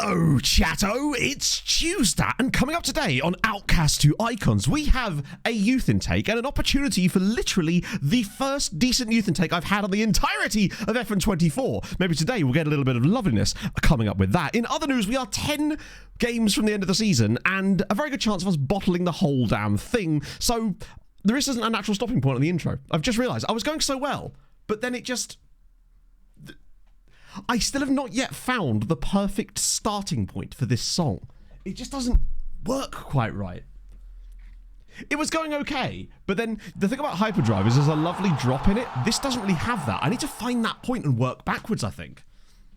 Hello, chatto. It's Tuesday, and coming up today on Outcasts to Icons, we have a youth intake and an opportunity for literally the first decent youth intake I've had on the entirety of FN24. Maybe today we'll get a little bit of loveliness coming up with that. In other news, we are 10 games from the end of the season, and a very good chance of us bottling the whole damn thing. So there isn't a natural stopping point on the intro. I've just realised I was going so well, but then it just... I still have not yet found the perfect starting point for this song. It just doesn't work quite right. It was going okay, but then the thing about Hyperdrive is there's a lovely drop in it. This doesn't really have that. I need to find that point and work backwards, I think.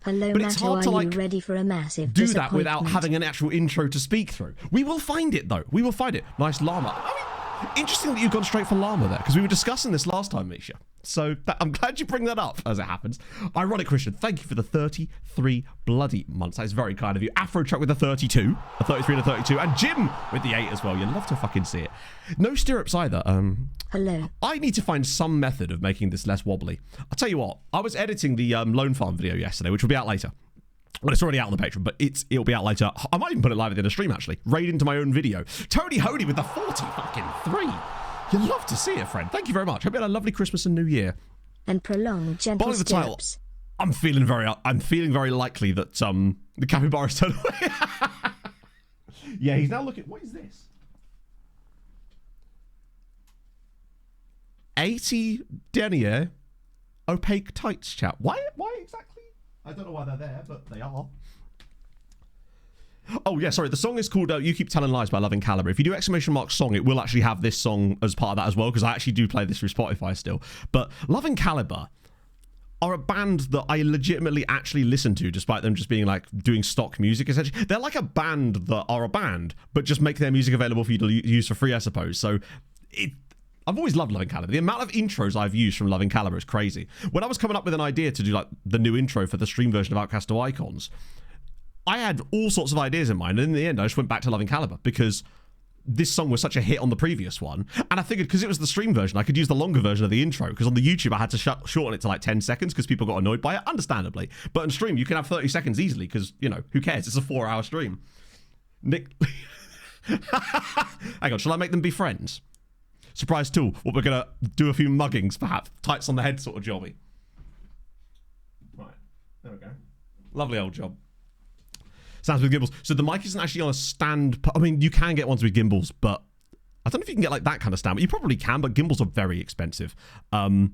Hello, but it's hard to are you ready for a massive do that without having an actual intro to speak through. We will find it, though. We will find it. Nice llama. I mean, interesting that you've gone straight for llama there, because we were discussing this last time, Misha. So I'm glad you bring that up, as it happens. Ironic Christian, thank you for the 33 bloody months. That is very kind of you. Afro Chuck with the 32, a 33 and a 32, and Jim with the 8 as well. You'd love to fucking see it. No stirrups either. Hello. I need to find some method of making this less wobbly. I'll tell you what. I was editing the Lone Farm video yesterday, which will be out later. Well, it's already out on the Patreon, but it'll be out later. I might even put it live at the end of stream, actually. Raid into my own video. Tony Hody with the 40 fucking 3. You'd love to see it, friend. Thank you very much. Hope you had a lovely Christmas and New Year. And prolonged gentle the title. I'm feeling very likely that the capybara's turned away. Yeah, he's now looking. What is this? 80 denier opaque tights chat. Why exactly? I don't know why they're there, but they are. Oh, yeah, sorry. The song is called You Keep Telling Lies by Loving Caliber. If you do ! Song, it will actually have this song as part of that as well, because I actually do play this through Spotify still. But Loving Caliber are a band that I legitimately actually listen to, despite them just being like doing stock music, essentially. They're like a band that are a band, but just make their music available for you to use for free, I suppose. So I've always loved Loving Caliber. The amount of intros I've used from Loving Caliber is crazy. When I was coming up with an idea to do like the new intro for the stream version of Outcast to Icons, I had all sorts of ideas in mind, and in the end I just went back to Loving Caliber because this song was such a hit on the previous one, and I figured because it was the stream version I could use the longer version of the intro, because on the YouTube I had to shorten it to like 10 seconds because people got annoyed by it, understandably. But on stream you can have 30 seconds easily because, you know, who cares? It's a 4-hour stream. Nick... Hang on, shall I make them be friends? Surprise tool. What, we're going to do a few muggings, perhaps? Tights on the head sort of jobby. Right, there we go. Lovely old job. Sounds with gimbals. So the mic isn't actually on a stand. I mean, you can get ones with gimbals, but I don't know if you can get like that kind of stand. But you probably can, but gimbals are very expensive. The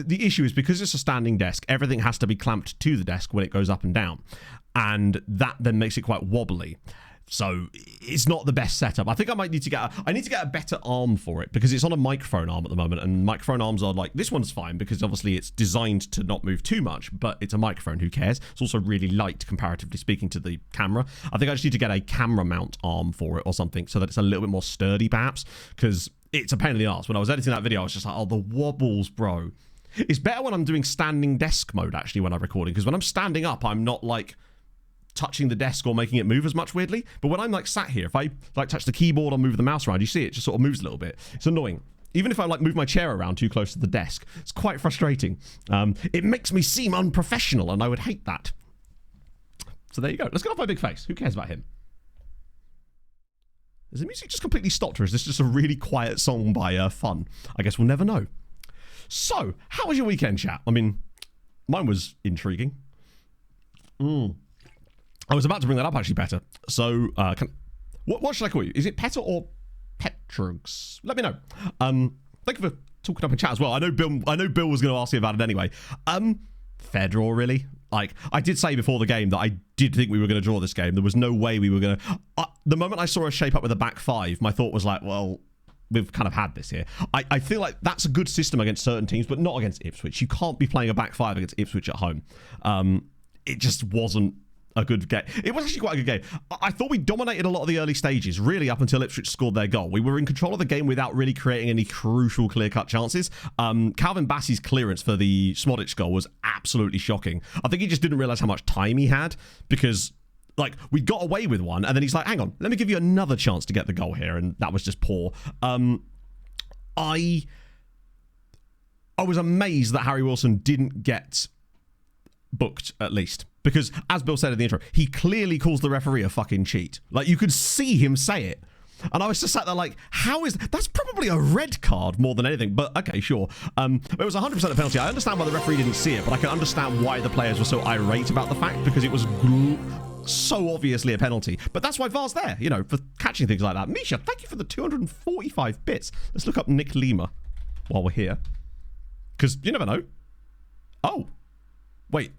issue is because it's a standing desk, everything has to be clamped to the desk when it goes up and down. And that then makes it quite wobbly. So it's not the best setup. I think I might need to get a better arm for it, because it's on a microphone arm at the moment, and microphone arms are like, this one's fine because obviously it's designed to not move too much, but it's a microphone, who cares? It's also really light comparatively speaking to the camera. I think I just need to get a camera mount arm for it or something so that it's a little bit more sturdy perhaps, because it's a pain in the arse. When I was editing that video I was just like, oh, the wobbles, bro. It's better when I'm doing standing desk mode actually when I'm recording, because when I'm standing up I'm not like touching the desk or making it move as much, weirdly. But when I'm like sat here, if I like touch the keyboard or move the mouse around, you see it just sort of moves a little bit. It's annoying. Even if I like move my chair around too close to the desk, it's quite frustrating. It makes me seem unprofessional, and I would hate that. So there you go. Let's get off my big face. Who cares about him? Has the music just completely stopped, or is this just a really quiet song by Fun? I guess we'll never know. So, how was your weekend, chat? I mean, mine was intriguing. I was about to bring that up, actually, Petter. So, what should I call you? Is it Petter or Petrugs? Let me know. Thank you for talking up in chat as well. I know Bill was going to ask me about it anyway. Fair draw, really. Like, I did say before the game that I did think we were going to draw this game. There was no way we were going to... the moment I saw us shape up with a back 5, my thought was like, well, we've kind of had this here. I feel like that's a good system against certain teams, but not against Ipswich. You can't be playing a back 5 against Ipswich at home. It just wasn't a good game. It was actually quite a good game. I thought we dominated a lot of the early stages, really up until Ipswich scored their goal. We were in control of the game without really creating any crucial clear-cut chances. Calvin Bassey's clearance for the Smodic goal was absolutely shocking. I think he just didn't realise how much time he had, because like we got away with one and then he's like, hang on, let me give you another chance to get the goal here, and that was just poor. I was amazed that Harry Wilson didn't get booked, at least. Because, as Bill said in the intro, he clearly calls the referee a fucking cheat. Like, you could see him say it. And I was just sat there like, how is... That's probably a red card more than anything. But, okay, sure. It was 100% a penalty. I understand why the referee didn't see it, but I can understand why the players were so irate about the fact, because it was so obviously a penalty. But that's why VAR's there, you know, for catching things like that. Misha, thank you for the 245 bits. Let's look up Nick Lima while we're here. Because you never know. Oh. Wait.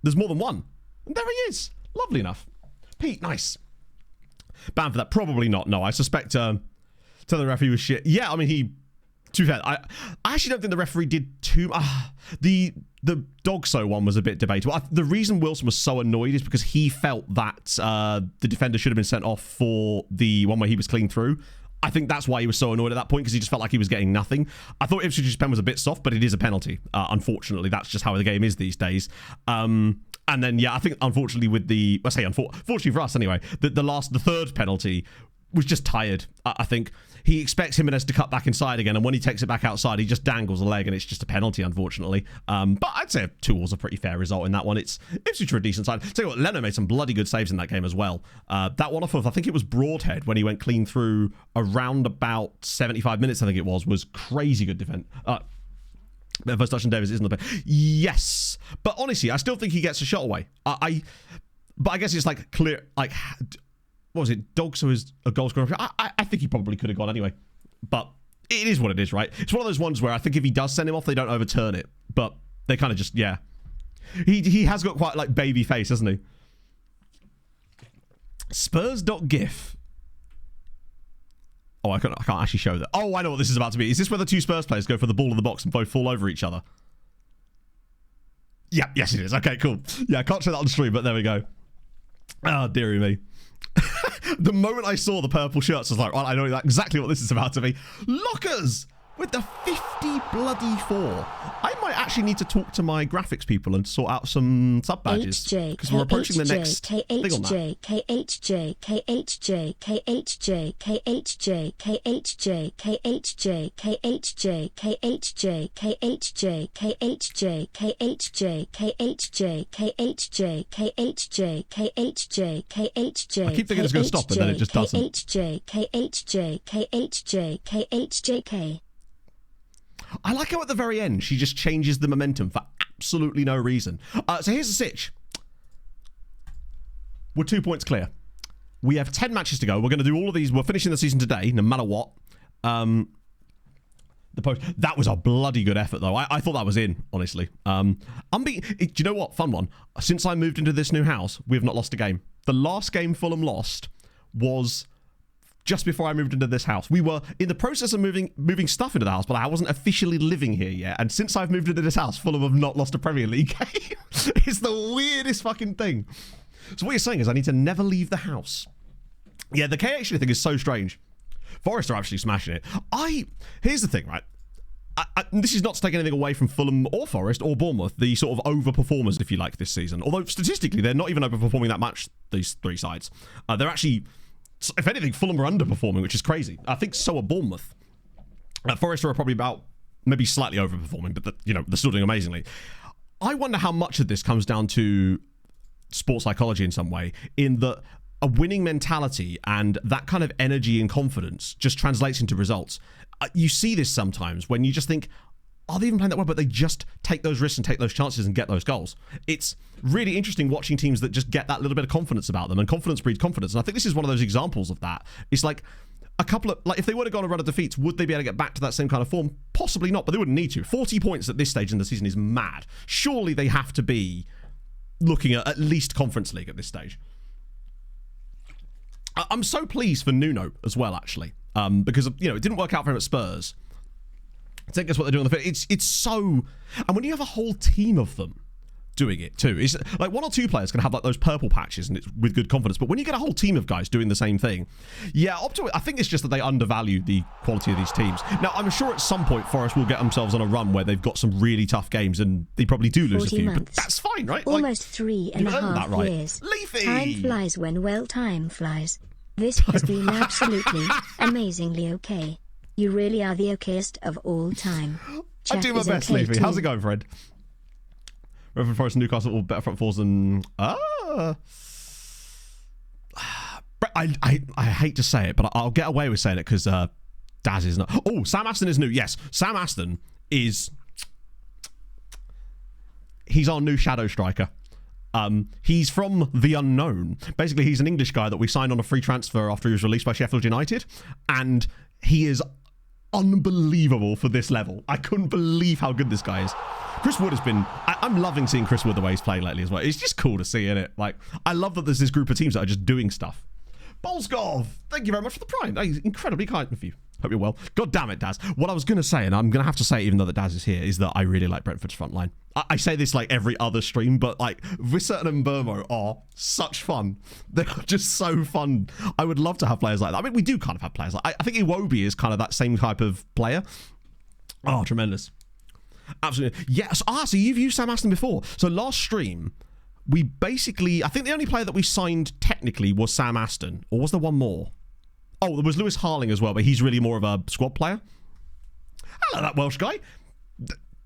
There's more than one. And there he is. Lovely enough. Pete, nice. Banned for that? Probably not. No, I suspect telling the referee was shit. Yeah, I mean, to be fair, I actually don't think the referee did too much. The Dogso one was a bit debatable. The reason Wilson was so annoyed is because he felt that the defender should have been sent off for the one where he was clean through. I think that's why he was so annoyed at that point, because he just felt like he was getting nothing. I thought Ipswich's pen was a bit soft, but it is a penalty. Unfortunately, that's just how the game is these days. And then, yeah, I think, unfortunately, with the... I say unfortunately for us, anyway, the third penalty was just tired. I think he expects Jimenez to cut back inside again, and when he takes it back outside, he just dangles a leg, and it's just a penalty, unfortunately. But I'd say 2 was a pretty fair result in that one. Ipswich are a decent side. Tell you what, Leno made some bloody good saves in that game as well. That one off of, I think it was Broadhead, when he went clean through around about 75 minutes, I think it was crazy good defense. First touch on Davis isn't the best. Yes, but honestly, I still think he gets a shot away. But I guess it's like clear. Like, what was it? Dogso is a goal scorer. I think he probably could have gone anyway. But it is what it is, right? It's one of those ones where I think if he does send him off, they don't overturn it. But they kind of just, yeah. He has got quite like baby face, hasn't he? Spurs.gif. Oh, I can't actually show that. Oh, I know what this is about to be. Is this where the 2 Spurs players go for the ball in the box and both fall over each other? Yeah, yes it is. Okay, cool. Yeah, I can't show that on stream, but there we go. Oh, dearie me. The moment I saw the purple shirts, I was like, well, I know exactly what this is about to be. Lockers! With the 50 bloody 4. I might actually need to talk to my graphics people and sort out some sub badges. Because we're approaching the next thing on that. KHJ, KHJ, KHJ, KHJ, KHJ, KHJ, KHJ, KHJ, KHJ, KHJ, KHJ, KHJ, KHJ, KHJ, KHJ, KHJ. I keep thinking it's going to stop, but then it just doesn't. KHJ, KHJ, KHJ, KHJK. I like how at the very end she just changes the momentum for absolutely no reason. So here's the sitch. We're 2 points clear. We have 10 matches to go. We're going to do all of these. We're finishing the season today, no matter what. That was a bloody good effort, though. I thought that was in, honestly. Do you know what? Fun one. Since I moved into this new house, we have not lost a game. The last game Fulham lost was just before I moved into this house. We were in the process of moving stuff into the house, but I wasn't officially living here yet. And since I've moved into this house, Fulham have not lost a Premier League game. It's the weirdest fucking thing. So what you're saying is I need to never leave the house. Yeah, the KHD thing is so strange. Forest are actually smashing it. Here's the thing, right? This is not to take anything away from Fulham or Forest or Bournemouth, the sort of overperformers, if you like, this season. Although statistically, they're not even overperforming that much, these 3 sides. They're actually... If anything, Fulham are underperforming, which is crazy. I think so are Bournemouth. Forest are probably about maybe slightly overperforming, but they're still doing amazingly. I wonder how much of this comes down to sports psychology in some way, in that a winning mentality and that kind of energy and confidence just translates into results. You see this sometimes when you just think, are they even playing that well? But they just take those risks and take those chances and get those goals. It's really interesting watching teams that just get that little bit of confidence about them, and confidence breeds confidence. And I think this is one of those examples of that. It's like a couple of, like, if they would have gone a run of defeats, would they be able to get back to that same kind of form? Possibly not, but they wouldn't need to. 40 points at this stage in the season is mad. Surely they have to be looking at least Conference League at this stage. I'm so pleased for Nuno as well, actually, because it didn't work out for him at Spurs. I think that's what they're doing on the field. It's so... And when you have a whole team of them doing it too, it's like 1 or 2 players can have like those purple patches and it's with good confidence, but when you get a whole team of guys doing the same thing, yeah, I think it's just that they undervalue the quality of these teams. Now, I'm sure at some point Forest will get themselves on a run where they've got some really tough games and they probably do lose a few, but that's fine, right? Almost 3.5 years. Leafy! Time flies when time flies. This has been absolutely, amazingly okay. You really are the okayest of all time. I do my best, Leafy. How's it going, friend? Reverend Forest and Newcastle all better front fours than... I hate to say it, but I'll get away with saying it because Daz is not... Oh, Sam Aston is new. Yes, Sam Aston is... He's our new shadow striker. He's from the unknown. Basically, he's an English guy that we signed on a free transfer after he was released by Sheffield United. And he is unbelievable for this level. I couldn't believe how good this guy is. Chris Wood has been... I'm loving seeing Chris Wood the way he's playing lately as well. It's just cool to see, isn't it? Like, I love that there's this group of teams that are just doing stuff. Bolskov, thank you very much for the prime. That is incredibly kind of you. Hope you're well. God damn it, Daz. What I was going to say, and I'm going to have to say even though that Daz is here, is that I really like Brentford's front line. I say this like every other stream, but like Vissert and Burmo are such fun. They're just so fun. I would love to have players like that. I mean, we do kind of have players like I think Iwobi is kind of that same type of player. Oh, tremendous. Absolutely. Yes. So you've used Sam Aston before. So last stream, we basically... I think the only player that we signed technically was Sam Aston. Or was there one more? Oh, there was Lewis Harling as well, but he's really more of a squad player. Hello, that Welsh guy.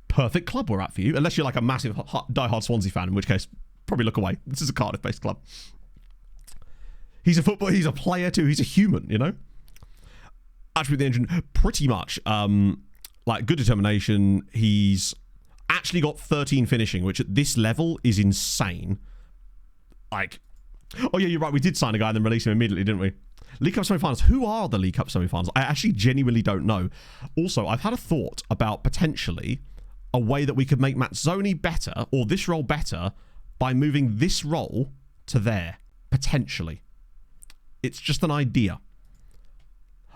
Perfect club we're at for you. Unless you're like a massive die-hard Swansea fan, in which case, probably look away. This is a Cardiff-based club. He's a footballer. He's a player too. He's a human, you know? Attribute the engine, pretty much. Like, good determination. He's actually got 13 finishing, which at this level is insane. Like, oh yeah, you're right. We did sign a guy and then release him immediately, didn't we? League Cup semi-finals. Who are the League Cup semi-finals? I actually genuinely don't know. Also, I've had a thought about potentially a way that we could make Mazzoni better, or this role better, by moving this role to there. Potentially. It's just an idea.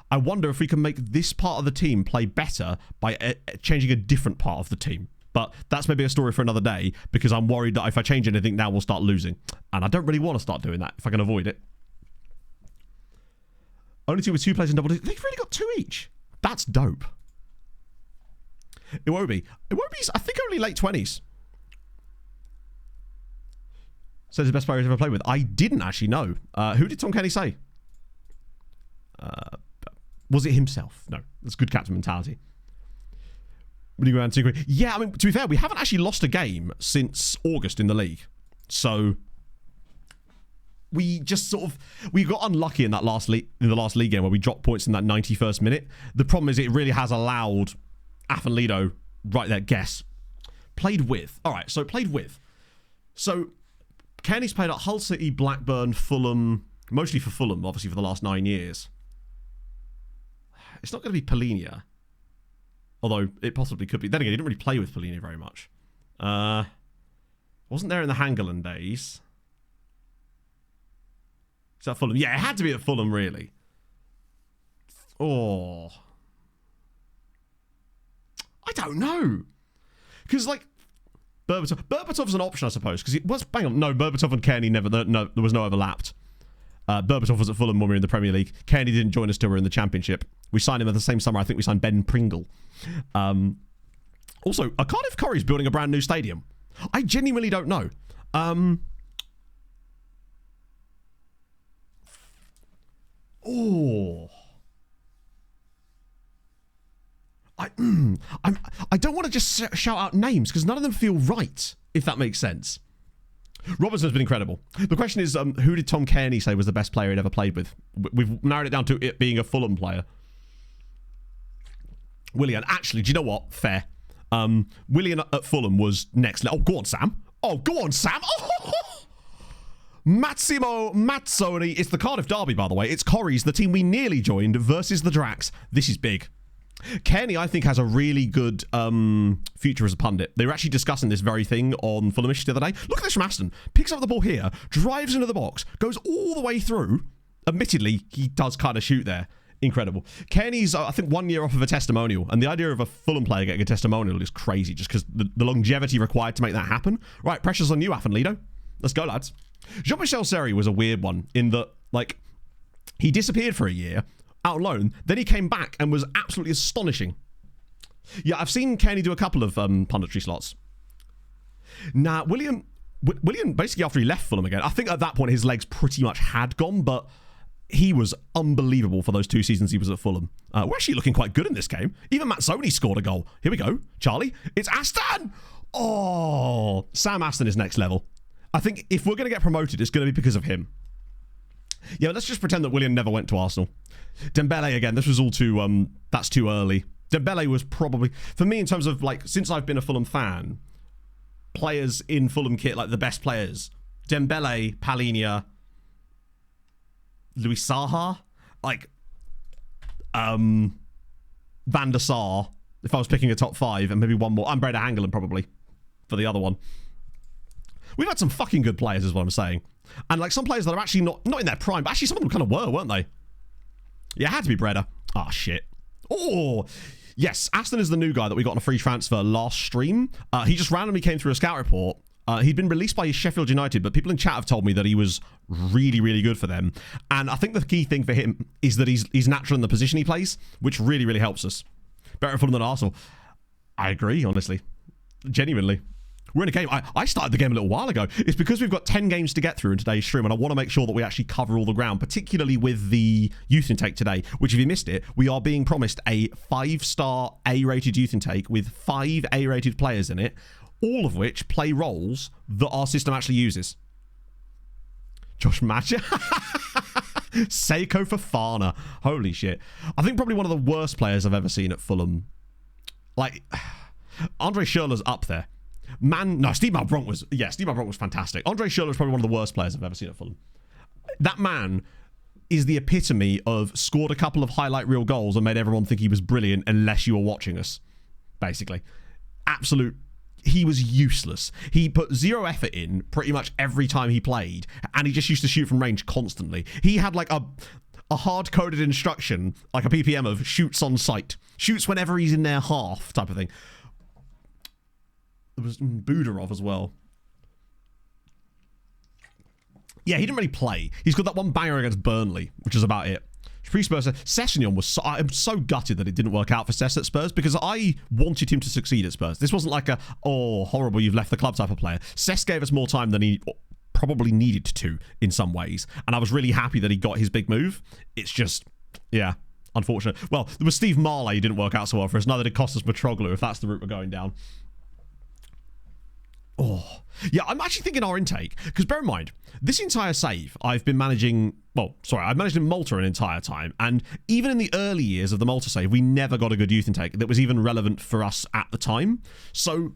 I wonder if we can make this part of the team play better by changing a different part of the team. But that's maybe a story for another day, because I'm worried that if I change anything now, we'll start losing. And I don't really want to start doing that if I can avoid it. Only two with two players in double digits. They've really got two each. That's dope. Iwobi's, I think, only late 20s. Says the best player he's ever played with. I didn't actually know. Who did Tom Kenny say? Was it himself? No. That's good captain mentality. Yeah, I mean, to be fair, we haven't actually lost a game since August in the league. So we just sort of... We got unlucky in that in the last league game where we dropped points in that 91st minute. The problem is it really has allowed Affenlido, right there, guess. Played with. All right, so played with. So Kenny's played at Hull City, Blackburn, Fulham, mostly for Fulham, obviously, for the last 9 years. It's not going to be Polinia. Although it possibly could be. Then again, he didn't really play with Polinia very much. Wasn't there in the Hangeland days. Is that Fulham? Yeah, it had to be at Fulham, really. Oh. I don't know. Because, like, Berbatov's an option, I suppose. Because it was... Bang on. No, Berbatov and Kearney never... No, there was no overlapped. Berbatov was at Fulham when we were in the Premier League. Kearney didn't join us till we were in the Championship. We signed him at the same summer. I think we signed Ben Pringle. Also, are Cardiff Corries building a brand new stadium? I genuinely don't know. I don't want to just shout out names because none of them feel right, if that makes sense. Robertson's been incredible. The question is, who did Tom Kearney say was the best player he'd ever played with? We've narrowed it down to it being a Fulham player. Willian. Actually, do you know what? Fair. Willian at Fulham was next. Oh, go on, Sam. Oh! Massimo Mazzoni. It's the Cardiff derby, by the way. It's Corries, the team we nearly joined, versus the Dracs. This is big. Kearney, I think, has a really good future as a pundit. They were actually discussing this very thing on Fulhamish the other day. Look at this from Aston. Picks up the ball here, drives into the box, goes all the way through. Admittedly, he does kind of shoot there. Incredible. Kearney's, I think, 1 year off of a testimonial. And the idea of a Fulham player getting a testimonial is crazy just because the longevity required to make that happen. Right, pressure's on you, Affenlido. Let's go, lads. Jean-Michel Seri was a weird one in that, like, he disappeared for a year out on loan, then he came back and was absolutely astonishing. Yeah, I've seen Kearney do a couple of punditry slots. Nah, William, basically after he left Fulham again, I think at that point his legs pretty much had gone, but he was unbelievable for those 2 seasons he was at Fulham. We're actually looking quite good in this game. Even Mazzoni scored a goal. Here we go. Charlie, it's Aston! Oh, Sam Aston is next level. I think if we're going to get promoted, it's going to be because of him. Yeah, let's just pretend that Willian never went to Arsenal. Dembele, again, this was all too, that's too early. Dembele was probably, for me, in terms of, like, since I've been a Fulham fan, players in Fulham kit, like the best players, Dembele, Palhinha, Luis Saha, like, Van der Sar, if I was picking a top 5, and maybe one more, and Breda Hangeland probably, for the other one. We've had some fucking good players, is what I'm saying. And like some players that are actually not in their prime, but actually some of them kind of were, weren't they? Yeah, it had to be Breda. Ah, shit. Oh, yes. Aston is the new guy that we got on a free transfer last stream. He just randomly came through a scout report. He'd been released by Sheffield United, but people in chat have told me that he was really, really good for them. And I think the key thing for him is that he's natural in the position he plays, which really, really helps us. Better for them than Arsenal. I agree, honestly. Genuinely. We're in a game. I started the game a little while ago. It's because we've got 10 games to get through in today's stream, and I want to make sure that we actually cover all the ground, particularly with the youth intake today, which if you missed it, we are being promised a 5-star A-rated youth intake with 5 A-rated players in it, all of which play roles that our system actually uses. Josh Matcher. Seiko Fofana. Holy shit. I think probably one of the worst players I've ever seen at Fulham. Like, Andre Schürrle's up there. Steve Malbronk was fantastic. Andre Schürrle was probably one of the worst players I've ever seen at Fulham. That man is the epitome of scored a couple of highlight reel goals and made everyone think he was brilliant unless you were watching us, basically. He was useless. He put zero effort in pretty much every time he played, and he just used to shoot from range constantly. He had like a hard-coded instruction, like a PPM of shoots on sight. Shoots whenever he's in their half type of thing. There was Budarov as well. Yeah, he didn't really play. He's got that one banger against Burnley, which is about it. Pre-Spurs, Sessegnon was I'm so gutted that it didn't work out for Sess at Spurs, because I wanted him to succeed at Spurs. This wasn't like a, oh, horrible, you've left the club type of player. Sess gave us more time than he probably needed to in some ways, and I was really happy that he got his big move. It's just, yeah, unfortunate. Well, there was Steve Marley who didn't work out so well for us, neither did Kostas Mitroglou, if that's the route we're going down. Oh, yeah, I'm actually thinking our intake, because bear in mind, this entire save, I've managed in Malta an entire time, and even in the early years of the Malta save, we never got a good youth intake that was even relevant for us at the time. So,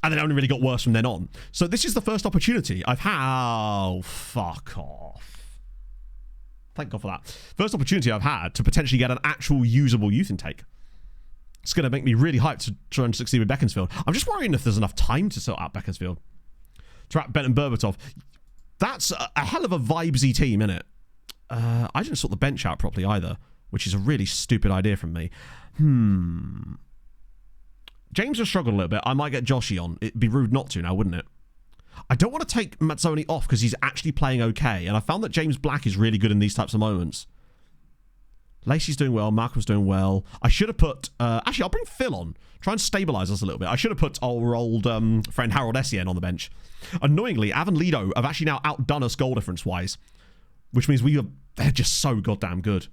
and then it only really got worse from then on. So this is the first opportunity I've had. Oh, fuck off. Thank God for that. First opportunity I've had to potentially get an actual usable youth intake. It's going to make me really hyped to try and succeed with Beaconsfield. I'm just worrying if there's enough time to sort out Beaconsfield. Trap Benton Berbatov. That's a hell of a vibesy team, isn't it? I didn't sort the bench out properly either, which is a really stupid idea from me. James has struggled a little bit. I might get Joshy on. It'd be rude not to now, wouldn't it? I don't want to take Mazzoni off because he's actually playing okay, and I found that James Black is really good in these types of moments. Lacey's doing well. Malcolm's doing well. I should have put... actually, I'll bring Phil on. Try and stabilise us a little bit. I should have put our old friend Harold Essien on the bench. Annoyingly, Avon Lido have actually now outdone us goal difference-wise, which means they're just so goddamn good.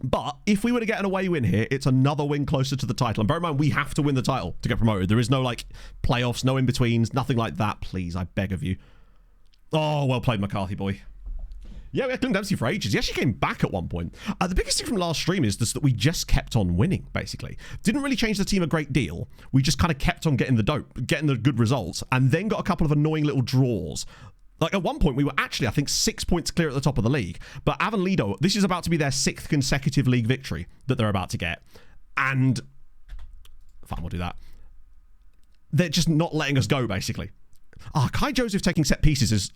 But if we were to get an away win here, it's another win closer to the title. And bear in mind, we have to win the title to get promoted. There is no, like, playoffs, no in-betweens, nothing like that. Please, I beg of you. Oh, well played, McCarthy boy. Yeah, we had Clint Dempsey for ages. He actually came back at one point. The biggest thing from last stream is just that we just kept on winning, basically. Didn't really change the team a great deal. We just kind of kept on getting the good results, and then got a couple of annoying little draws. Like, at one point, we were actually, I think, 6 points clear at the top of the league. But Avon Lido, this is about to be their 6th consecutive league victory that they're about to get. And... fine, we'll do that. They're just not letting us go, basically. Kai Joseph taking set pieces is...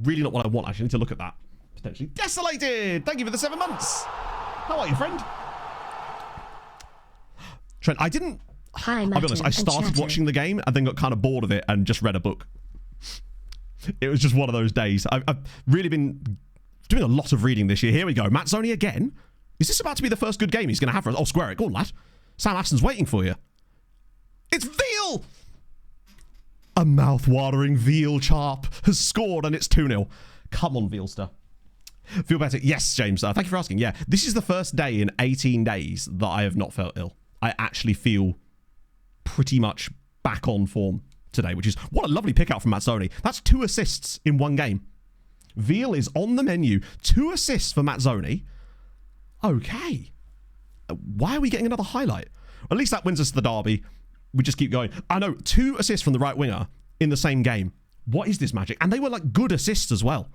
really not what I want. Actually, I need to look at that. Potentially. Desolated! Thank you for the 7 months. How are you, friend? Trent, I didn't... Hi, I'll be honest, I started watching the game and then got kind of bored of it and just read a book. It was just one of those days. I've really been doing a lot of reading this year. Here we go. Mazzoni again. Is this about to be the first good game he's going to have for us? Oh, square it. Go on, lad. Sam Aston's waiting for you. It's Veal! A mouth-watering Veal Charp has scored and it's 2-0. Come on, Vealster. Feel better? Yes, James. Thank you for asking. Yeah, this is the first day in 18 days that I have not felt ill. I actually feel pretty much back on form today, which is what a lovely pick out from Mazzoni. That's 2 assists in one game. Veal is on the menu. 2 assists for Mazzoni. Okay. Why are we getting another highlight? At least that wins us the derby. We just keep going. I know, 2 assists from the right winger in the same game. What is this magic? And they were like good assists as well.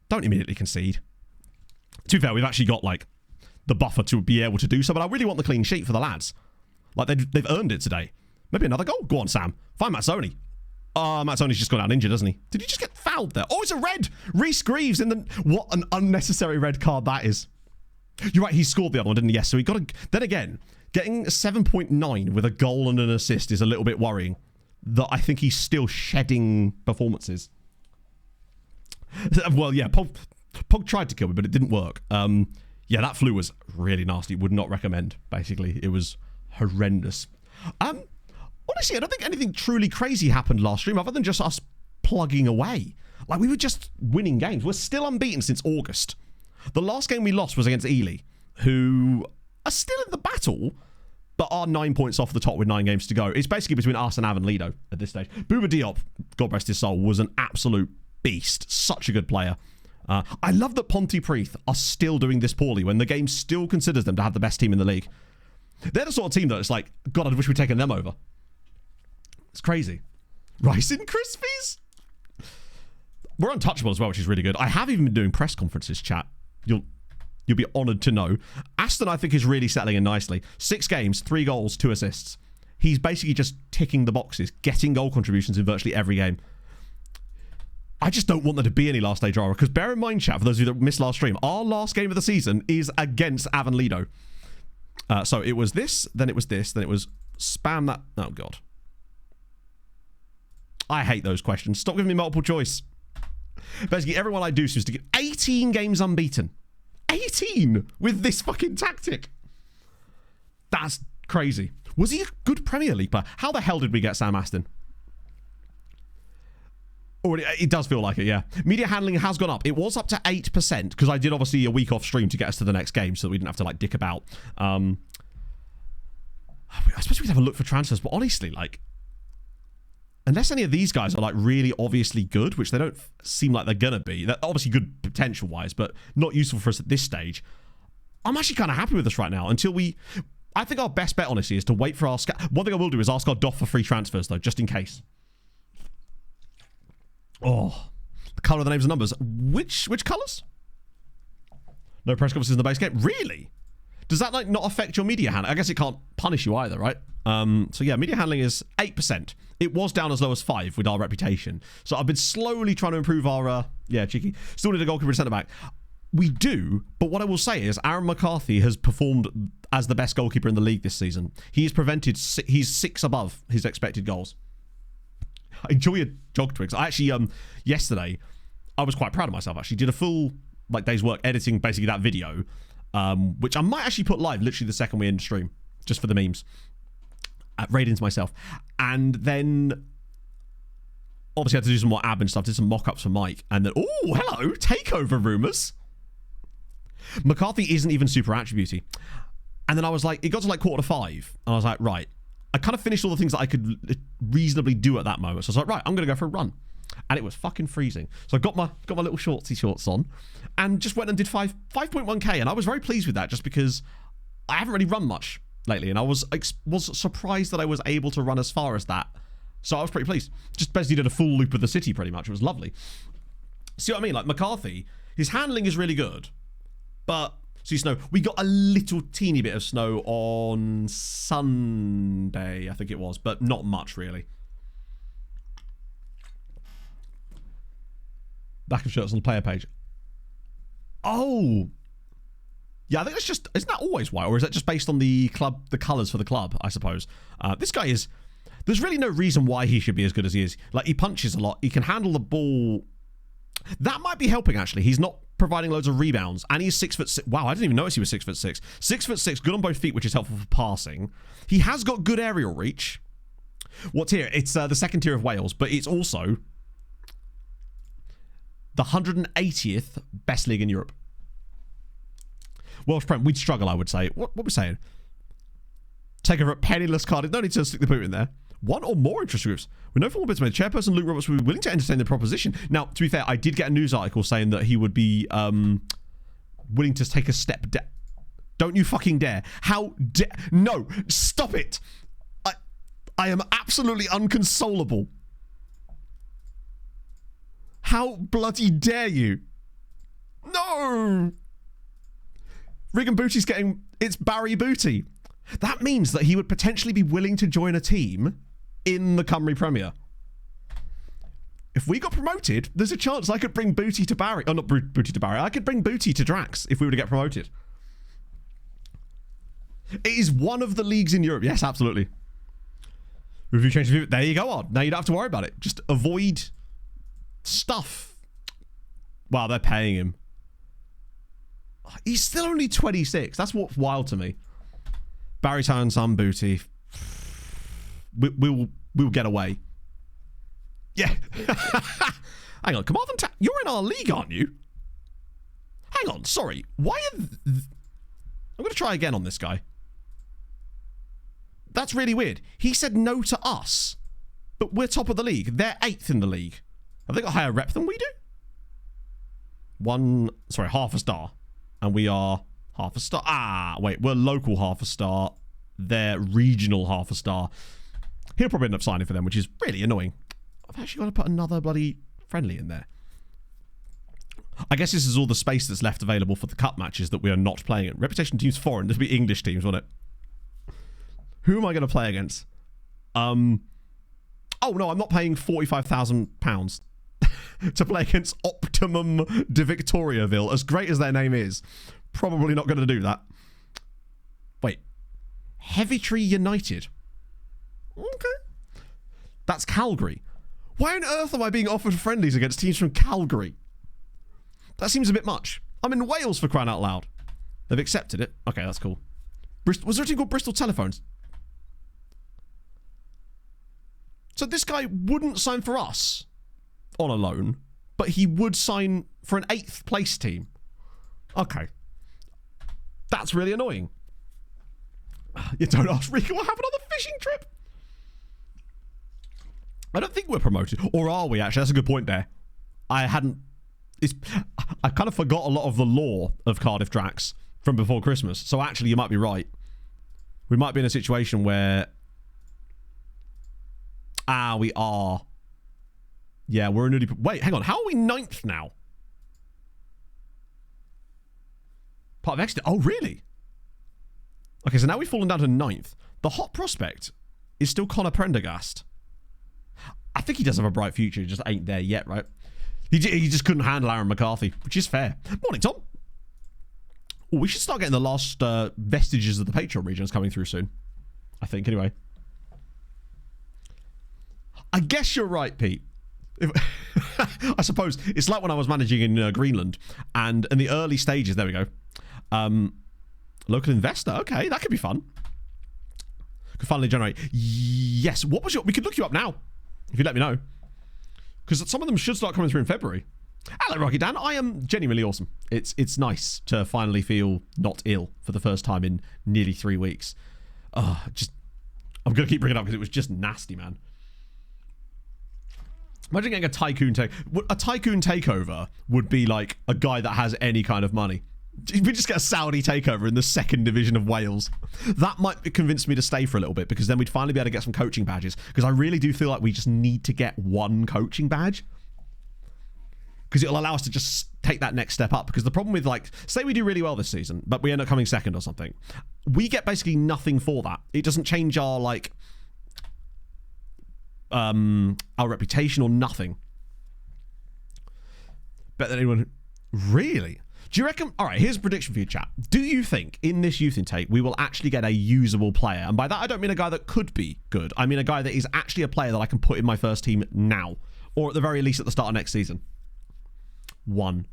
Don't immediately concede. To be fair, we've actually got like the buffer to be able to do so, but I really want the clean sheet for the lads. Like they've earned it today. Maybe another goal. Go on, Sam. Find Mazzoni. Mazzoni's just gone out injured, hasn't he? Did he just get fouled there? Oh, it's a red. Reece Greaves in the... What an unnecessary red card that is. You're right, he scored the other one, didn't he? Yes, so he got a... Then again, getting a 7.9 with a goal and an assist is a little bit worrying. That I think he's still shedding performances. Well, yeah, Pog tried to kill me, but it didn't work. Yeah, that flu was really nasty. Would not recommend, basically. It was horrendous. Honestly, I don't think anything truly crazy happened last stream other than just us plugging away. Like, we were just winning games. We're still unbeaten since August. The last game we lost was against Ely, who are still in the battle, but are 9 points off the top with 9 games to go. It's basically between us and Avon Lido at this stage. Bouba Diop, God rest his soul, was an absolute beast. Such a good player. I love that Pontypridd are still doing this poorly when the game still considers them to have the best team in the league. They're the sort of team that it's like, God, I wish we'd taken them over. It's crazy. Rice and Krispies? We're untouchable as well, which is really good. I have even been doing press conferences, chat. You'll be honoured to know. Aston, I think, is really settling in nicely. 6 games, 3 goals, 2 assists. He's basically just ticking the boxes, getting goal contributions in virtually every game. I just don't want there to be any last day drama, because bear in mind, chat, for those of you that missed last stream, our last game of the season is against Avon Lido. So it was this, then it was this, then it was spam that. Oh, God. I hate those questions. Stop giving me multiple choice. Basically, everyone I do seems to get 18 games unbeaten. 18 with this fucking tactic. That's crazy. Was he a good Premier League player? How the hell did we get Sam Aston? Already, it does feel like it, yeah. Media handling has gone up. It was up to 8% because I did obviously a week off stream to get us to the next game so that we didn't have to like dick about. I suppose we could have a look for transfers, but honestly, like, unless any of these guys are like really obviously good, which they don't seem like they're gonna be, they're obviously good potential wise, but not useful for us at this stage. I'm actually kind of happy with this right now until we. I think our best bet, honestly, is to wait for our. One thing I will do is ask our DOF for free transfers though, just in case. Oh, the colour of the names and numbers. Which colours? No press conferences in the base game. Really? Does that like not affect your media handling? I guess it can't punish you either, right? So yeah, media handling is 8%. It was down as low as 5 with our reputation. So I've been slowly trying to improve our, cheeky. Still need a goalkeeper and centre-back. We do, but what I will say is Aaron McCarthy has performed as the best goalkeeper in the league this season. He's 6 above his expected goals. I enjoy your jog twigs. I actually, yesterday, I was quite proud of myself, actually. Did a full day's work editing basically that video, which I might actually put live literally the second we end stream, just for the memes. Ratings myself. And then obviously I had to do some more admin stuff, did some mock-ups for Mike, and then, oh, hello, takeover rumours. McCarthy isn't even super attributey. And then I was like, it got to like 4:45, and I was like, right, I kind of finished all the things that I could reasonably do at that moment. So I was like, right, I'm going to go for a run. And it was fucking freezing. So I got my little shorts on and just went and did 5.1k. And I was very pleased with that just because I haven't really run much lately. And I was surprised that I was able to run as far as that. So I was pretty pleased. Just basically did a full loop of the city pretty much. It was lovely. See what I mean? Like McCarthy, his handling is really good. But see snow. We got a little teeny bit of snow on Sunday, I think it was, but not much really. Back of shirts on the player page. Oh, yeah. I think it's just. Isn't that always white, or is that just based on the club, the colours for the club? I suppose. This guy is. There's really no reason why he should be as good as he is. Like he punches a lot. He can handle the ball. That might be helping actually. He's not providing loads of rebounds, and he's 6'6". Wow, I didn't even notice he was 6'6". 6'6", good on both feet, which is helpful for passing. He has got good aerial reach. What's here? It's the second tier of Wales, but it's also the 180th best league in Europe. Welsh Prem, we'd struggle, I would say. What are we saying? Takeover at penniless Cardiff. No need to stick the boot in there. One or more interest groups. With no formal bits made, Chairperson Luke Roberts would be willing to entertain the proposition. Now, to be fair, I did get a news article saying that he would be willing to take a step down. Don't you fucking dare. How dare... No, stop it. I am absolutely unconsolable. How bloody dare you? No! Regan Booty's getting... It's Barry Booty. That means that he would potentially be willing to join a team in the Cymru Premier. If we got promoted, there's a chance I could bring Booty to Barry. Oh, not Booty to Barry. I could bring Booty to Drax if we were to get promoted. It is one of the leagues in Europe. Yes, absolutely. Review change review. There you go on. Now you don't have to worry about it. Just avoid stuff. Wow, they're paying him. He's still only 26. That's what's wild to me. Barry Town, some Booty. We'll get away. Yeah. Hang on, Carmarthen Town. You're in our league, aren't you? Hang on, sorry. Why are... I'm going to try again on this guy. That's really weird. He said no to us, but we're top of the league. They're 8th in the league. Have they got higher rep than we do? Half a star. And we are half a star. Ah, wait, we're local half a star. They're regional half a star. He'll probably end up signing for them, which is really annoying. I've actually got to put another bloody friendly in there. I guess this is all the space that's left available for the cup matches that we are not playing in. Reputation teams foreign. This will be English teams, won't it? Who am I going to play against? Oh, no, I'm not paying £45,000 to play against Optimum de Victoriaville. As great as their name is, probably not going to do that. Wait. Heavytree United. Okay. That's Calgary. Why on earth am I being offered friendlies against teams from Calgary? That seems a bit much. I'm in Wales, for crying out loud. They've accepted it. Okay, that's cool. Was there a team called Bristol Telephones? So this guy wouldn't sign for us on a loan, but he would sign for an 8th place team. Okay. That's really annoying. You don't ask Rico what happened on the fishing trip. I don't think we're promoted. Or are we, actually? That's a good point there. I kind of forgot a lot of the lore of Cardiff Drax from before Christmas. So actually, you might be right. We might be in a situation where... we are. Yeah, we're a newly... Wait, hang on. How are we 9th now? Part of Exeter. Oh, really? Okay, so now we've fallen down to 9th. The hot prospect is still Conor Prendergast. I think he does have a bright future. He just ain't there yet, right? He just couldn't handle Aaron McCarthy, which is fair. Morning, Tom. Oh, we should start getting the last vestiges of the Patreon regions coming through soon. I think, anyway. I guess you're right, Pete. I suppose it's like when I was managing in Greenland, and in the early stages, there we go. Local investor, okay, that could be fun. Could finally generate. Yes, what was your... We could look you up now, if you let me know. Because some of them should start coming through in February. Hello, Rocky Dan. I am genuinely awesome. It's nice to finally feel not ill for the first time in nearly 3 weeks. I'm going to keep bringing it up because it was just nasty, man. Imagine getting a tycoon takeover would be like a guy that has any kind of money. We just get a Saudi takeover in the 2nd division of Wales. That might convince me to stay for a little bit, because then we'd finally be able to get some coaching badges, because I really do feel like we just need to get one coaching badge, because it'll allow us to just take that next step up. Because the problem with, like, say we do really well this season, but we end up coming 2nd or something, we get basically nothing for that. It doesn't change our, like, our reputation or nothing. Better than anyone. Really? Do you reckon... All right, here's a prediction for you, chat. Do you think in this youth intake we will actually get a usable player? And by that, I don't mean a guy that could be good. I mean a guy that is actually a player that I can put in my first team now. Or at the very least at the start of next season. 1.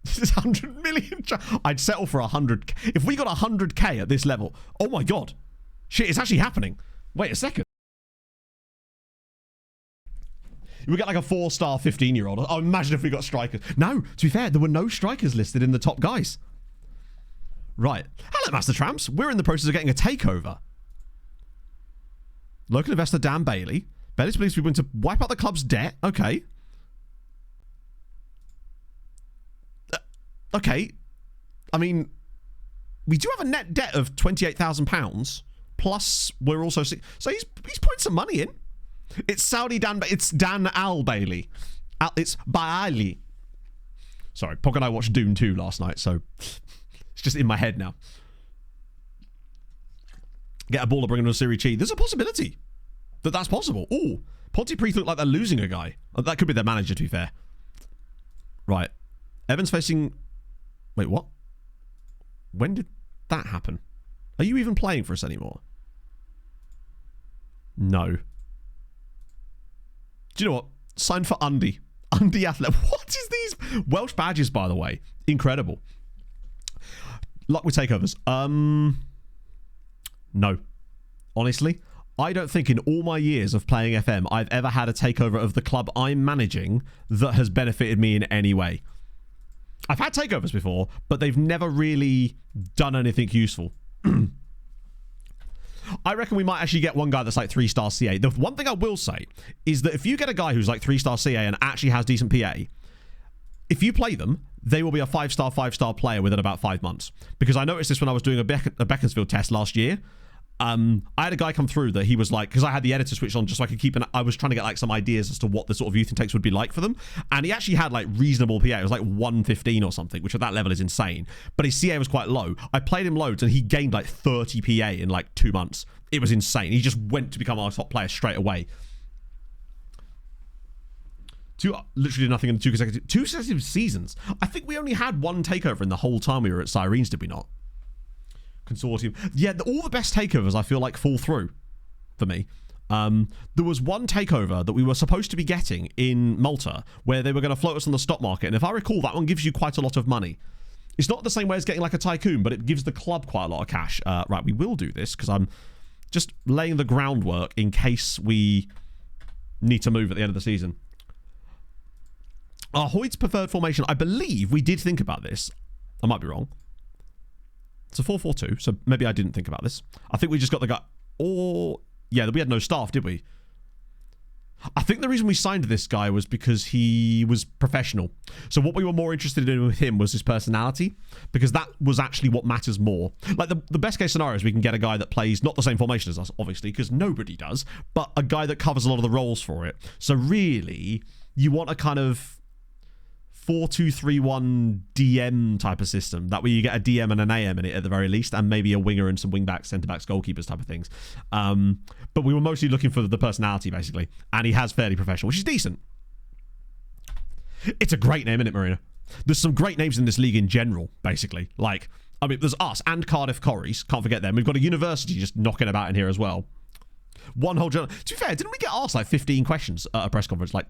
This is 100 million. I'd settle for 100k. If we got 100k at this level... Oh my god. Shit, it's actually happening. Wait a second. We get like a 4-star 15-year-old. Oh, imagine if we got strikers. No, to be fair, there were no strikers listed in the top guys. Right. Hello, Master Tramps. We're in the process of getting a takeover. Local investor Dan Bailey. Bailey's believes we want to wipe out the club's debt. Okay. Okay. I mean, we do have a net debt of £28,000. Plus, we're also... So he's putting some money in. It's Saudi Dan... It's Dan Al Bailey. It's Bailey. Sorry, Pog and I watched Dune 2 last night, so it's just in my head now. Get a baller, bring him to Serie Chi. There's a possibility that's possible. Ooh, Pontypridd look like they're losing a guy. That could be their manager, to be fair. Right. Evans facing... Wait, what? When did that happen? Are you even playing for us anymore? No. Do you know what? Sign for Undy. Undy Athlete. What is these Welsh badges, by the way? Incredible. Luck with takeovers. No. Honestly, I don't think in all my years of playing FM, I've ever had a takeover of the club I'm managing that has benefited me in any way. I've had takeovers before, but they've never really done anything useful. I reckon we might actually get one guy that's like 3-star CA. The one thing I will say is that if you get a guy who's like 3-star CA and actually has decent PA, if you play them, they will be a 5-star player within about 5 months. Because I noticed this when I was doing a Beaconsfield test last year. I had a guy come through that he was like, because I had the editor switched on just so I could keep I was trying to get like some ideas as to what the sort of youth intakes would be like for them. And he actually had like reasonable PA. It was like 115 or something, which at that level is insane. But his CA was quite low. I played him loads and he gained like 30 PA in like 2 months. It was insane. He just went to become our top player straight away. Literally nothing in two consecutive seasons. I think we only had one takeover in the whole time we were at Sirens, did we not? Consortium. Yeah, all the best takeovers I feel like fall through for me. There was one takeover that we were supposed to be getting in Malta where they were going to float us on the stock market, and if I recall, that one gives you quite a lot of money. It's not the same way as getting like a tycoon, but it gives the club quite a lot of cash. Right, we will do this because I'm just laying the groundwork in case we need to move at the end of the season. Hoyd's preferred formation, I believe we did think about this. I might be wrong. It's a 4-4-2, so maybe I didn't think about this. I think we just got the guy... yeah, we had no staff, did we? I think the reason we signed this guy was because he was professional. So what we were more interested in with him was his personality, because that was actually what matters more. Like, the best case scenario is we can get a guy that plays not the same formation as us, obviously, because nobody does, but a guy that covers a lot of the roles for it. So really, you want a kind of 4-2-3-1 DM type of system. That way you get a DM and an AM in it at the very least, and maybe a winger and some wing-backs, centre-backs, goalkeepers type of things. But we were mostly looking for the personality, basically. And he has fairly professional, which is decent. It's a great name, isn't it, Marina? There's some great names in this league in general, basically. Like, I mean, there's us and Cardiff Corries. Can't forget them. We've got a university just knocking about in here as well. One whole journal. To be fair, didn't we get asked like 15 questions at a press conference like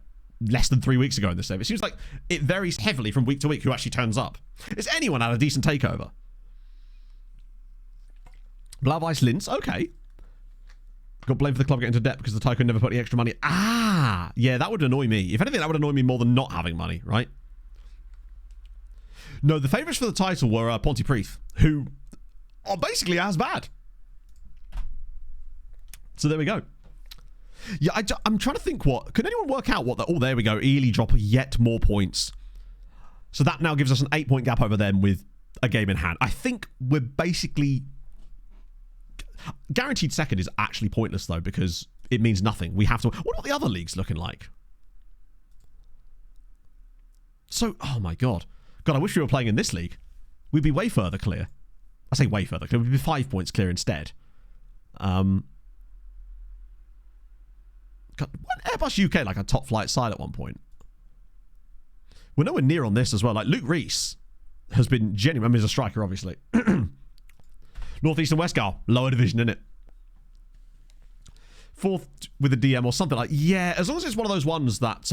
less than 3 weeks ago in this save? It seems like it varies heavily from week to week who actually turns up. Is anyone had a decent takeover? Blavice Linz, okay. Got blamed for the club getting into debt because the tycoon never put any extra money. Yeah, that would annoy me. If anything, that would annoy me more than not having money, right? No, the favourites for the title were Pontypridd, who are basically as bad. So there we go. Yeah, I'm trying to think what... Can anyone work out what... there we go. Ely drop yet more points. So that now gives us an 8-point gap over them with a game in hand. I think we're basically... Guaranteed second is actually pointless, though, because it means nothing. We have to... What are the other leagues looking like? So... Oh, my God. God, I wish we were playing in this league. We'd be way further clear. I say way further clear. We'd be 5 points clear instead. God, Airbus UK like a top flight side at one point. We're nowhere near on this as well. Like Luke Reese has been genuine. I mean, he's a striker, obviously. Northeast and Westgar, lower division, isn't it? Fourth with a DM or something like. Yeah, as long as it's one of those ones that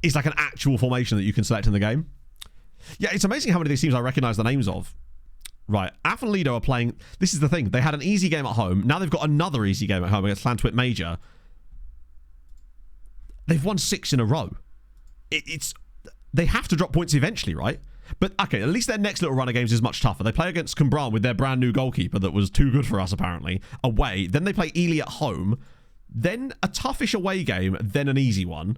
is like an actual formation that you can select in the game. Yeah, it's amazing how many of these teams I recognise the names of. Right, Af and Lido are playing... This is the thing. They had an easy game at home. Now they've got another easy game at home against Llantwit Major. They've won 6 in a row. It's... They have to drop points eventually, right? But, okay, at least their next little run of games is much tougher. They play against Cwmbran with their brand new goalkeeper that was too good for us, apparently, away. Then they play Ely at home. Then a toughish away game. Then an easy one.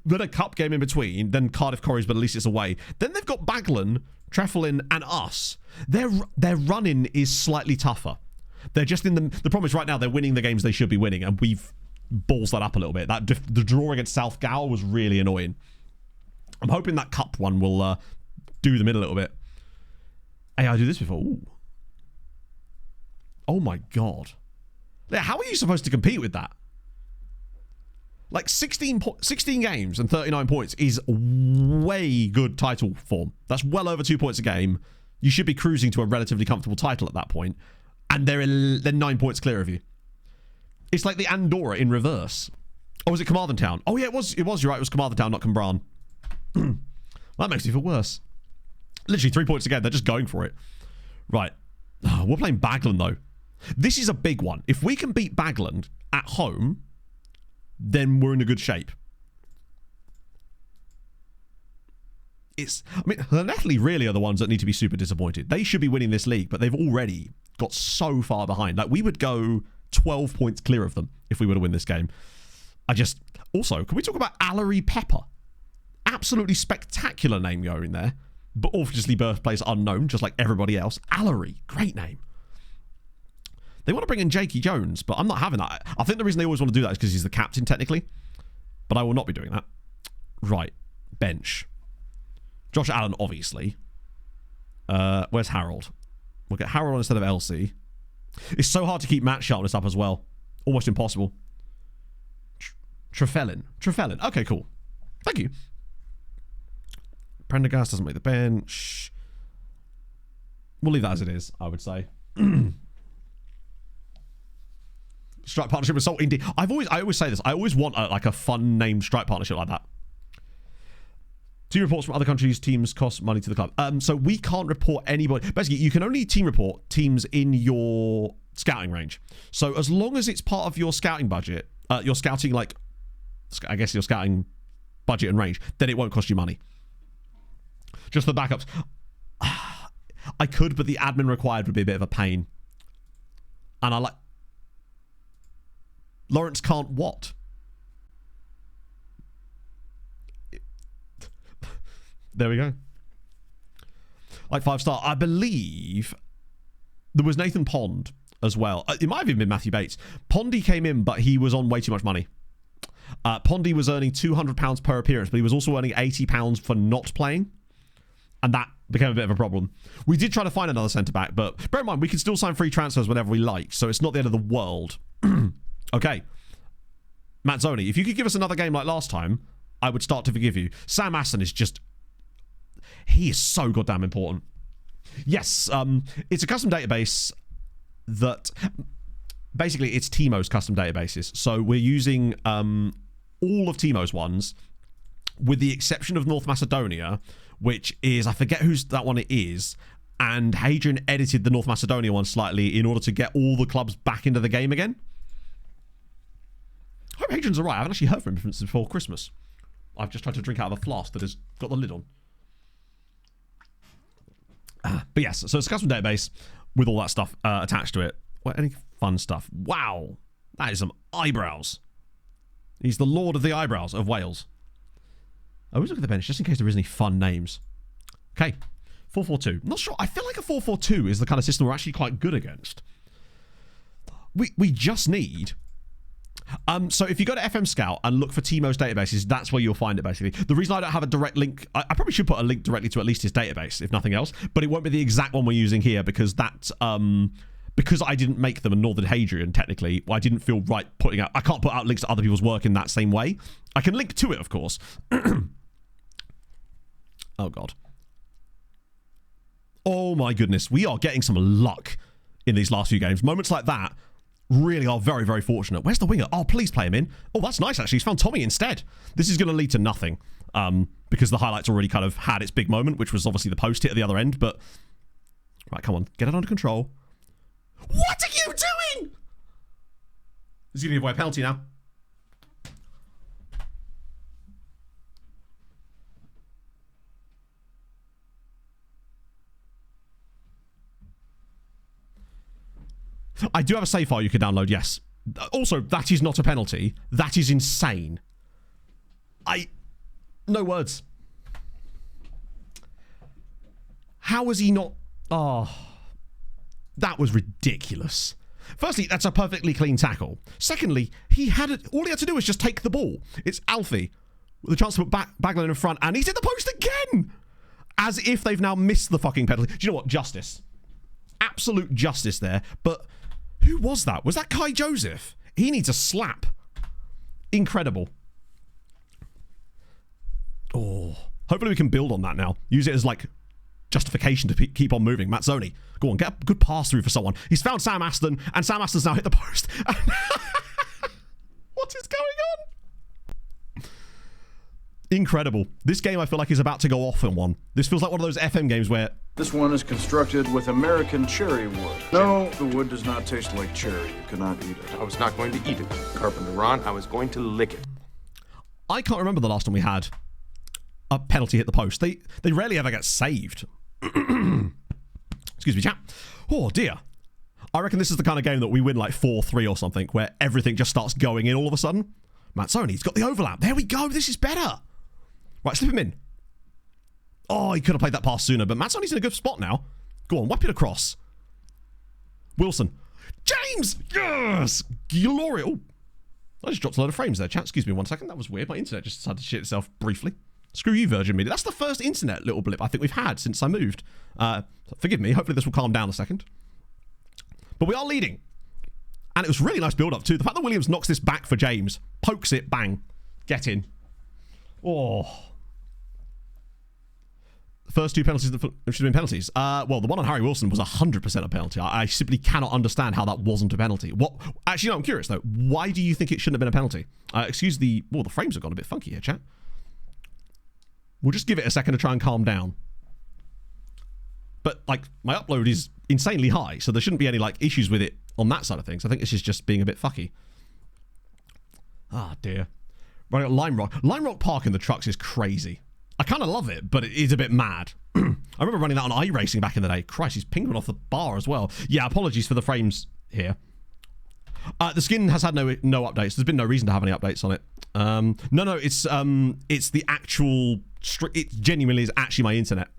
Then a cup game in between. Then Cardiff Corries, but at least it's away. Then they've got Baglan, Treflin, and us. Their run-in is slightly tougher. They're just in the problem is right now they're winning the games they should be winning, and we've balls that up a little bit. The draw against South Gower was really annoying. I'm hoping that cup one will do them in a little bit. Hey, I do this before. Ooh. Oh my god. How are you supposed to compete with that? Like 16 games and 39 points is way good title form. That's well over 2 points a game. You should be cruising to a relatively comfortable title at that point. And they're 9 points clear of you. It's like the Andorra in reverse. Oh, was it Carmarthen Town? Oh yeah, it was. You're right. It was Carmarthen Town, not Cwmbran. Well, that makes me feel worse. Literally 3 points again. They're just going for it. Right. Oh, we're playing Baglan, though. This is a big one. If we can beat Baglan at home, then we're in a good shape. Llanelli really are the ones that need to be super disappointed. They should be winning this league, but they've already got so far behind. Like, we would go 12 points clear of them if we were to win this game. Also, can we talk about Allery Pepper? Absolutely spectacular name going there, but obviously birthplace unknown, just like everybody else. Allery, great name. They want to bring in Jakey Jones, but I'm not having that. I think the reason they always want to do that is because he's the captain, technically. But I will not be doing that. Right. Bench. Josh Allen, obviously. Where's Harold? We'll get Harold instead of Elsie. It's so hard to keep match sharpness up as well. Almost impossible. Treflin. Okay, cool. Thank you. Prendergast doesn't make the bench. We'll leave that as it is, I would say. Strike partnership with Salt Indeed. I always say this. I always want a fun named strike partnership like that. Team reports from other countries' teams cost money to the club. So we can't report anybody. Basically, you can only team report teams in your scouting range. So as long as it's part of your scouting budget, your scouting your scouting budget and range, then it won't cost you money. Just the backups. I could, but the admin required would be a bit of a pain. And I like... Lawrence can't what? There we go. Like 5-star. I believe there was Nathan Pond as well. It might have even been Matthew Bates. Pondy came in, but he was on way too much money. Pondy was earning £200 per appearance, but he was also earning £80 for not playing. And that became a bit of a problem. We did try to find another centre-back, but bear in mind, we can still sign free transfers whenever we like, so it's not the end of the world. Okay. Matt Zoney, if you could give us another game like last time, I would start to forgive you. Sam Aston is just... He is so goddamn important. Yes, it's a custom database that... Basically, it's Timo's custom databases. So we're using all of Timo's ones, with the exception of North Macedonia, which is... I forget who's that one it is. And Hadrian edited the North Macedonia one slightly in order to get all the clubs back into the game again. I hope Hadrian's alright. I haven't actually heard from him since before Christmas. I've just tried to drink out of a flask that has got the lid on. But yes, so it's a custom database with all that stuff attached to it. What, any fun stuff? Wow. That is some eyebrows. He's the Lord of the Eyebrows of Wales. I always look at the bench just in case there is any fun names. Okay. 4-4-2. Not sure. I feel like a 4-4-2 is the kind of system we're actually quite good against. We just need... so if you go to FM Scout and look for Timo's databases, that's where you'll find it, basically. The reason I don't have a direct link... I probably should put a link directly to at least his database, if nothing else. But it won't be the exact one we're using here because that's... because I didn't make them and nor did Hadrian, technically, I didn't feel right putting out... I can't put out links to other people's work in that same way. I can link to it, of course. Oh, God. Oh, my goodness. We are getting some luck in these last few games. Moments like that really are very, very fortunate. Where's the winger? Oh, please play him in. Oh, that's nice, actually. He's found Tommy instead. This is going to lead to nothing because the highlights already kind of had its big moment, which was obviously the post hit at the other end. But, right, come on. Get it under control. What are you doing? He's going to give away a penalty now. I do have a save file you can download, yes. Also, that is not a penalty. That is insane. No words. How was he not... Oh, that was ridiculous. Firstly, that's a perfectly clean tackle. Secondly, all he had to do was just take the ball. It's Alfie with a chance to put Baglan in front, and he's hit the post again! As if they've now missed the fucking penalty. Do you know what? Justice. Absolute justice there. But who was that? Was that Kai Joseph? He needs a slap. Incredible. Oh, hopefully we can build on that now. Use it as, like, justification to keep on moving. Mazzoni, go on, get a good pass through for someone. He's found Sam Aston, and Sam Aston's now hit the post. What is going on? Incredible. This game, I feel like, is about to go off in one. This feels like one of those FM games where... This one is constructed with American cherry wood. No, the wood does not taste like cherry. You cannot eat it. I was not going to eat it, Carpenter Ron. I was going to lick it. I can't remember the last time we had a penalty hit the post. They rarely ever get saved. Excuse me, chat. Oh, dear. I reckon this is the kind of game that we win like 4-3 or something, where everything just starts going in all of a sudden. Mazzoni's got the overlap. There we go. This is better. Right, slip him in. Oh, he could have played that pass sooner, but Mazzoni's in a good spot now. Go on, wipe it across. Wilson. James! Yes! Gloria. Oh, I just dropped a load of frames there, chat. Excuse me 1 second. That was weird. My internet just decided to shit itself briefly. Screw you, Virgin Media. That's the first internet little blip I think we've had since I moved. Forgive me. Hopefully this will calm down a second. But we are leading. And it was really nice build-up too. The fact that Williams knocks this back for James, pokes it, bang, get in. Oh. The first two penalties that should have been penalties. Well, the one on Harry Wilson was 100% a penalty. I simply cannot understand how that wasn't a penalty. What? Actually, no, I'm curious though. Why do you think it shouldn't have been a penalty? Excuse the... Well, the frames have gone a bit funky here, chat. We'll just give it a second to try and calm down. But, like, my upload is insanely high, so there shouldn't be any, like, issues with it on that side of things. I think this is just being a bit fucky. Ah, dear. Right, Lime Rock. Lime Rock Park in the trucks is crazy. I kind of love it, but it is a bit mad. I remember running that on iRacing back in the day. Christ, he's pinging off the bar as well. Yeah, apologies for the frames here. The skin has had no updates. There's been no reason to have any updates on it. No, it's the actual... It genuinely is actually my internet.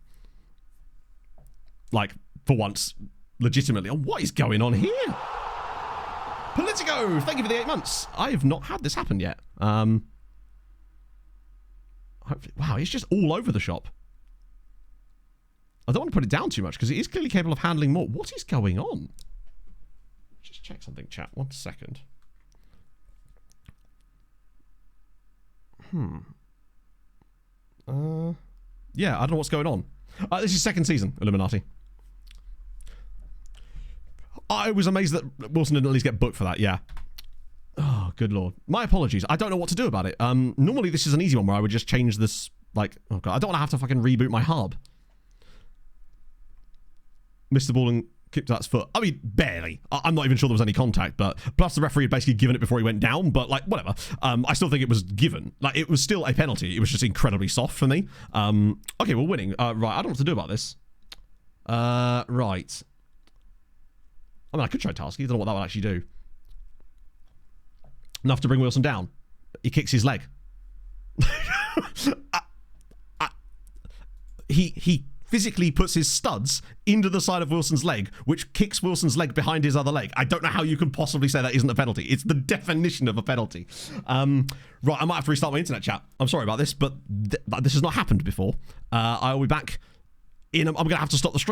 Like, for once, legitimately. Oh, what is going on here? Politico, thank you for the 8 months. I have not had this happen yet. Hopefully, wow, it's just all over the shop. I don't want to put it down too much because it is clearly capable of handling more. What is going on? Just check something, chat. 1 second. Yeah, I don't know what's going on. This is second season, Illuminati. I was amazed that Wilson didn't at least get booked for that, yeah. Oh, good lord. My apologies. I don't know what to do about it. Normally this is an easy one where I would just change this, like, oh god, I don't want to have to fucking reboot my hub. Missed the ball and kicked that's foot. I mean, barely. I'm not even sure there was any contact, but plus the referee had basically given it before he went down, but like, whatever. I still think it was given. Like, it was still a penalty. It was just incredibly soft for me. Okay, we're winning. Right, I don't know what to do about this. Right. I mean, I could try Tasky. I don't know what that would actually do. Enough to bring Wilson down. He kicks his leg. He physically puts his studs into the side of Wilson's leg, which kicks Wilson's leg behind his other leg. I don't know how you can possibly say that isn't a penalty. It's the definition of a penalty. Right, I might have to restart my internet chat. I'm sorry about this, but this has not happened before. I will be back in... I'm going to have to stop the stream.